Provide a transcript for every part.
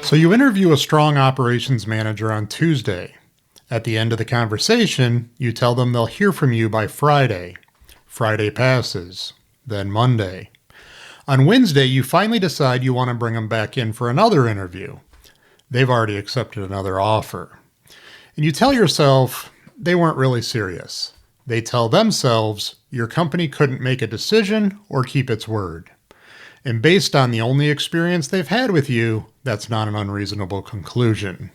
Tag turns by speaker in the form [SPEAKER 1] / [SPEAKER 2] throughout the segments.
[SPEAKER 1] So you interview a strong operations manager on Tuesday. At the end of the conversation, you tell them they'll hear from you by Friday. Friday passes, then Monday. On Wednesday, you finally decide you want to bring them back in for another interview. They've already accepted another offer. And you tell yourself they weren't really serious. They tell themselves your company couldn't make a decision or keep its word. And based on the only experience they've had with you, that's not an unreasonable conclusion.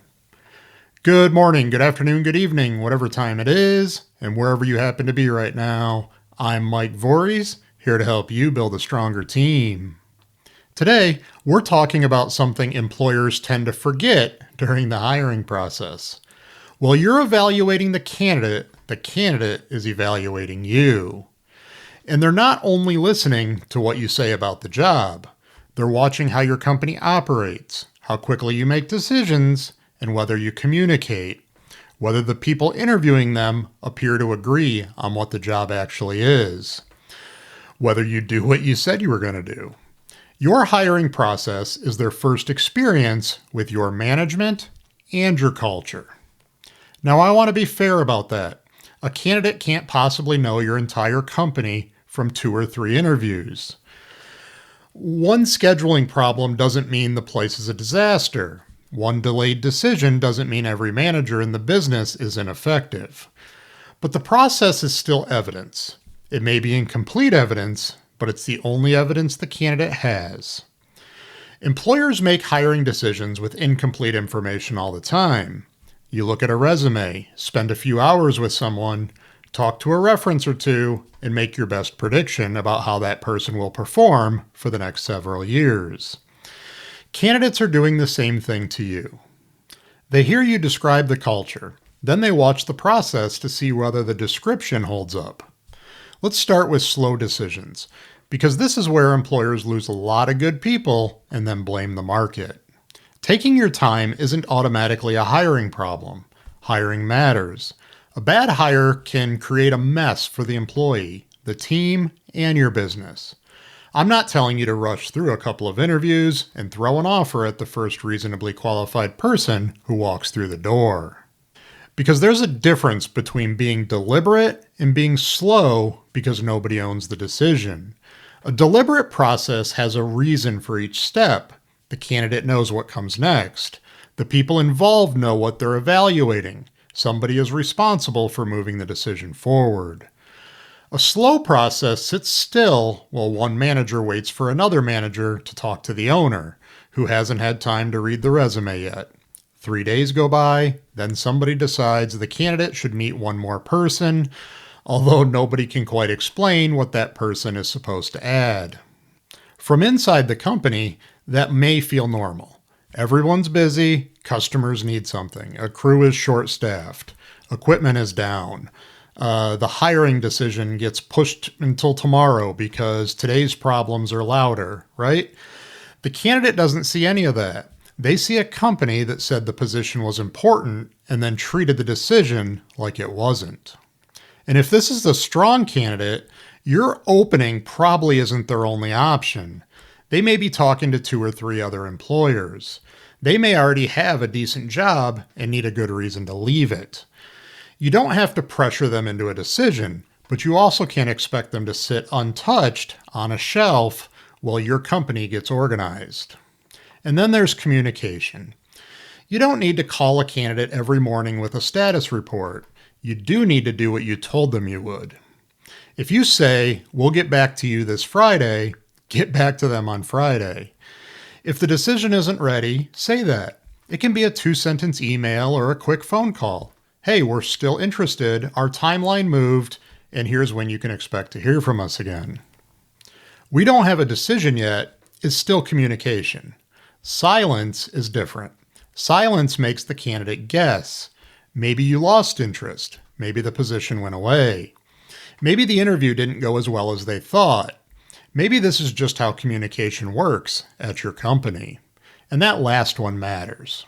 [SPEAKER 1] Good morning, good afternoon, good evening, whatever time it is, and wherever you happen to be right now. I'm Mike Voories, here to help you build a stronger team. Today, we're talking about something employers tend to forget during the hiring process. While you're evaluating the candidate is evaluating you. And they're not only listening to what you say about the job, they're watching how your company operates, how quickly you make decisions, and whether you communicate, whether the people interviewing them appear to agree on what the job actually is, whether you do what you said you were going to do. Your hiring process is their first experience with your management and your culture. Now, I want to be fair about that. A candidate can't possibly know your entire company from 2 or 3 interviews. One scheduling problem doesn't mean the place is a disaster. One delayed decision doesn't mean every manager in the business is ineffective. But the process is still evidence. It may be incomplete evidence, but it's the only evidence the candidate has. Employers make hiring decisions with incomplete information all the time. You look at a resume, spend a few hours with someone, talk to a reference or two, and make your best prediction about how that person will perform for the next several years. Candidates are doing the same thing to you. They hear you describe the culture, then they watch the process to see whether the description holds up. Let's start with slow decisions, because this is where employers lose a lot of good people and then blame the market. Taking your time isn't automatically a hiring problem. Hiring matters. A bad hire can create a mess for the employee, the team, and your business. I'm not telling you to rush through a couple of interviews and throw an offer at the first reasonably qualified person who walks through the door. Because there's a difference between being deliberate and being slow because nobody owns the decision. A deliberate process has a reason for each step. The candidate knows what comes next. The people involved know what they're evaluating. Somebody is responsible for moving the decision forward. A slow process sits still while one manager waits for another manager to talk to the owner, who hasn't had time to read the resume yet. 3 days go by, then somebody decides the candidate should meet one more person, although nobody can quite explain what that person is supposed to add. From inside the company, that may feel normal. Everyone's busy, customers need something, a crew is short-staffed, equipment is down, the hiring decision gets pushed until tomorrow because today's problems are louder, right? The candidate doesn't see any of that. They see a company that said the position was important and then treated the decision like it wasn't. And if this is a strong candidate, your opening probably isn't their only option. They may be talking to 2 or 3 other employers. They may already have a decent job and need a good reason to leave it. You don't have to pressure them into a decision, but you also can't expect them to sit untouched on a shelf while your company gets organized. And then there's communication. You don't need to call a candidate every morning with a status report. You do need to do what you told them you would. If you say, "We'll get back to you this Friday," get back to them on Friday. If the decision isn't ready, say that. It can be a 2-sentence email or a quick phone call. "Hey, we're still interested, our timeline moved, and here's when you can expect to hear from us again." "We don't have a decision yet" is still communication. Silence is different. Silence makes the candidate guess. Maybe you lost interest. Maybe the position went away. Maybe the interview didn't go as well as they thought. Maybe this is just how communication works at your company. And that last one matters.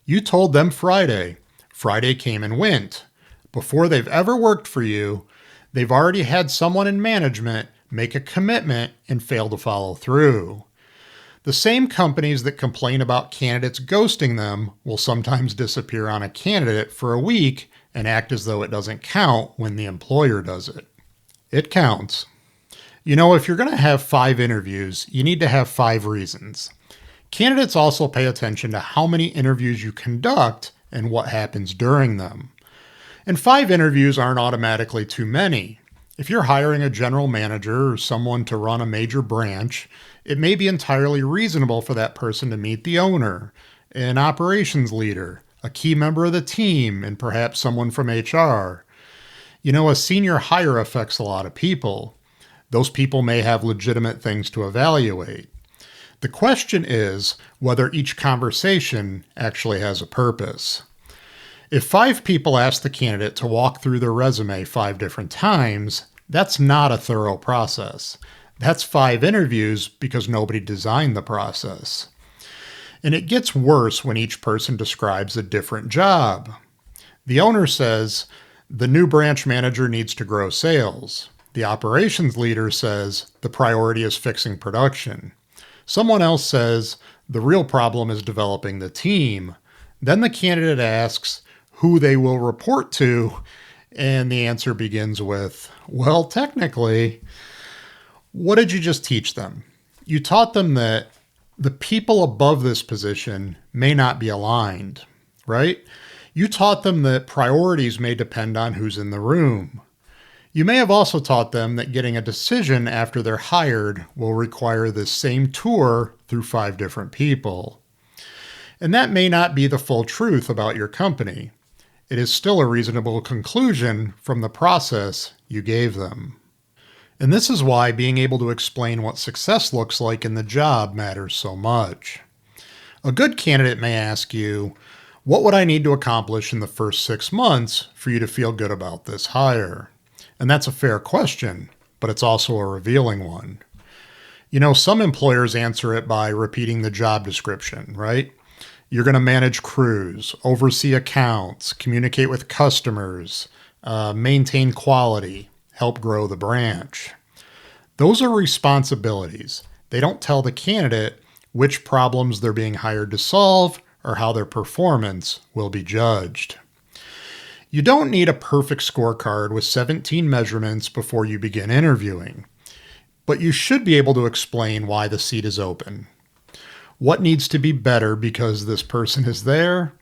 [SPEAKER 1] You told them Friday. Friday came and went. Before they've ever worked for you, they've already had someone in management make a commitment, and fail to follow through. The same companies that complain about candidates ghosting them will sometimes disappear on a candidate for a week and act as though it doesn't count when the employer does it. It counts. If you're going to have 5 interviews, you need to have 5 reasons. Candidates also pay attention to how many interviews you conduct and what happens during them. And 5 interviews aren't automatically too many. If you're hiring a general manager or someone to run a major branch, it may be entirely reasonable for that person to meet the owner, an operations leader, a key member of the team, and perhaps someone from HR. A senior hire affects a lot of people. Those people may have legitimate things to evaluate. The question is whether each conversation actually has a purpose. If 5 people ask the candidate to walk through their resume 5 different times, that's not a thorough process. That's 5 interviews because nobody designed the process. And it gets worse when each person describes a different job. The owner says, the new branch manager needs to grow sales. The operations leader says, the priority is fixing production. Someone else says, the real problem is developing the team. Then the candidate asks who they will report to, and the answer begins with, well, technically, what did you just teach them? You taught them that the people above this position may not be aligned, right? You taught them that priorities may depend on who's in the room. You may have also taught them that getting a decision after they're hired will require this same tour through 5 different people. And that may not be the full truth about your company. It is still a reasonable conclusion from the process you gave them. And this is why being able to explain what success looks like in the job matters so much. A good candidate may ask you, what would I need to accomplish in the first 6 months for you to feel good about this hire? And that's a fair question, but it's also a revealing one. Some employers answer it by repeating the job description, right? You're going to manage crews, oversee accounts, communicate with customers, maintain quality, help grow the branch. Those are responsibilities. They don't tell the candidate which problems they're being hired to solve or how their performance will be judged. You don't need a perfect scorecard with 17 measurements before you begin interviewing, but you should be able to explain why the seat is open, what needs to be better because this person is there,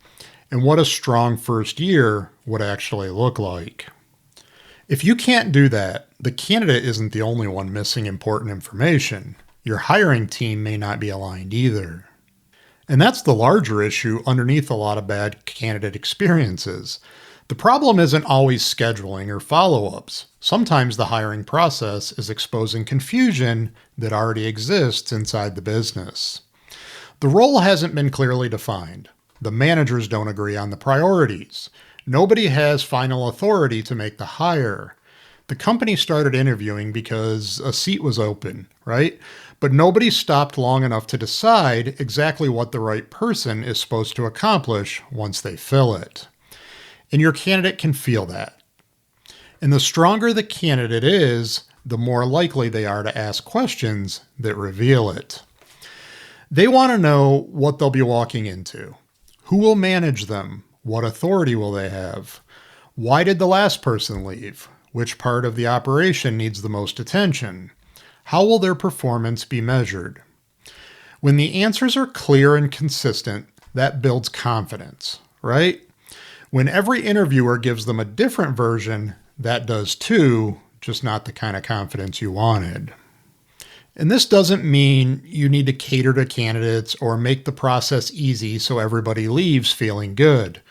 [SPEAKER 1] and what a strong first year would actually look like. If you can't do that, the candidate isn't the only one missing important information. Your hiring team may not be aligned either. And that's the larger issue underneath a lot of bad candidate experiences. The problem isn't always scheduling or follow-ups. Sometimes the hiring process is exposing confusion that already exists inside the business. The role hasn't been clearly defined. The managers don't agree on the priorities. Nobody has final authority to make the hire. The company started interviewing because a seat was open, right? But nobody stopped long enough to decide exactly what the right person is supposed to accomplish once they fill it. And your candidate can feel that. And the stronger the candidate is, the more likely they are to ask questions that reveal it. They want to know what they'll be walking into. Who will manage them? What authority will they have? Why did the last person leave? Which part of the operation needs the most attention? How will their performance be measured? When the answers are clear and consistent, that builds confidence, right? When every interviewer gives them a different version, that does too, just not the kind of confidence you wanted. And this doesn't mean you need to cater to candidates or make the process easy so everybody leaves feeling good.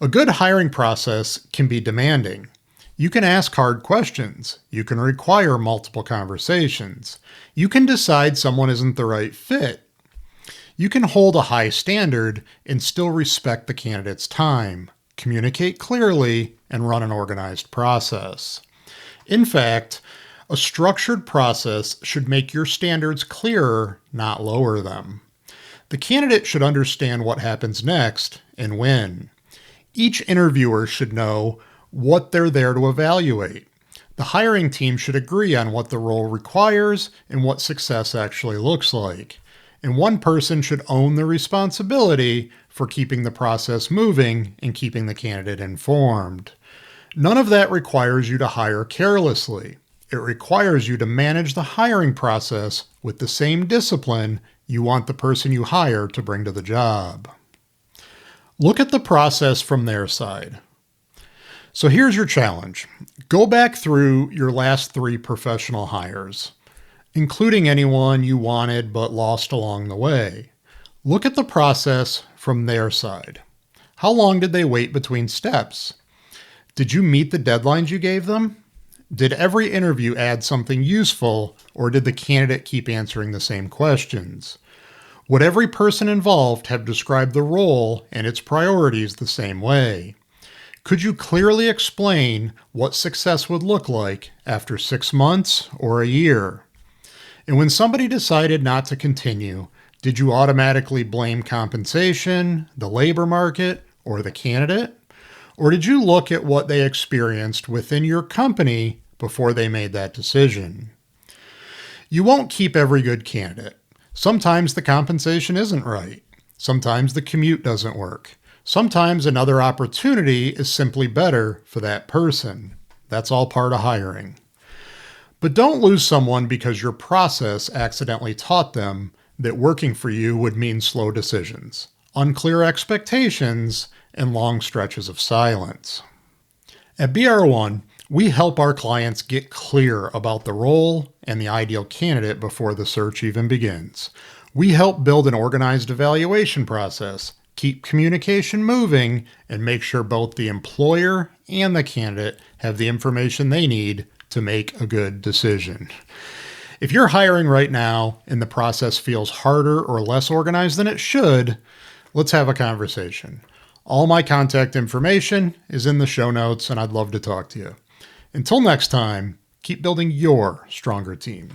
[SPEAKER 1] A good hiring process can be demanding. You can ask hard questions. You can require multiple conversations. You can decide someone isn't the right fit. You can hold a high standard and still respect the candidate's time, communicate clearly, and run an organized process. In fact, a structured process should make your standards clearer, not lower them. The candidate should understand what happens next and when. Each interviewer should know what they're there to evaluate. The hiring team should agree on what the role requires and what success actually looks like. And one person should own the responsibility for keeping the process moving and keeping the candidate informed. None of that requires you to hire carelessly. It requires you to manage the hiring process with the same discipline you want the person you hire to bring to the job. Look at the process from their side. So here's your challenge. Go back through your last 3 professional hires, including anyone you wanted but lost along the way. Look at the process from their side. How long did they wait between steps? Did you meet the deadlines you gave them? Did every interview add something useful, or did the candidate keep answering the same questions? Would every person involved have described the role and its priorities the same way? Could you clearly explain what success would look like after 6 months or a year? And when somebody decided not to continue, did you automatically blame compensation, the labor market, or the candidate? Or did you look at what they experienced within your company before they made that decision? You won't keep every good candidate. Sometimes the compensation isn't right. Sometimes the commute doesn't work. Sometimes another opportunity is simply better for that person. That's all part of hiring. But don't lose someone because your process accidentally taught them that working for you would mean slow decisions, unclear expectations, and long stretches of silence. At BR1, we help our clients get clear about the role and the ideal candidate before the search even begins. We help build an organized evaluation process, keep communication moving, and make sure both the employer and the candidate have the information they need to make a good decision. If you're hiring right now and the process feels harder or less organized than it should, let's have a conversation. All my contact information is in the show notes, and I'd love to talk to you. Until next time, keep building your stronger team.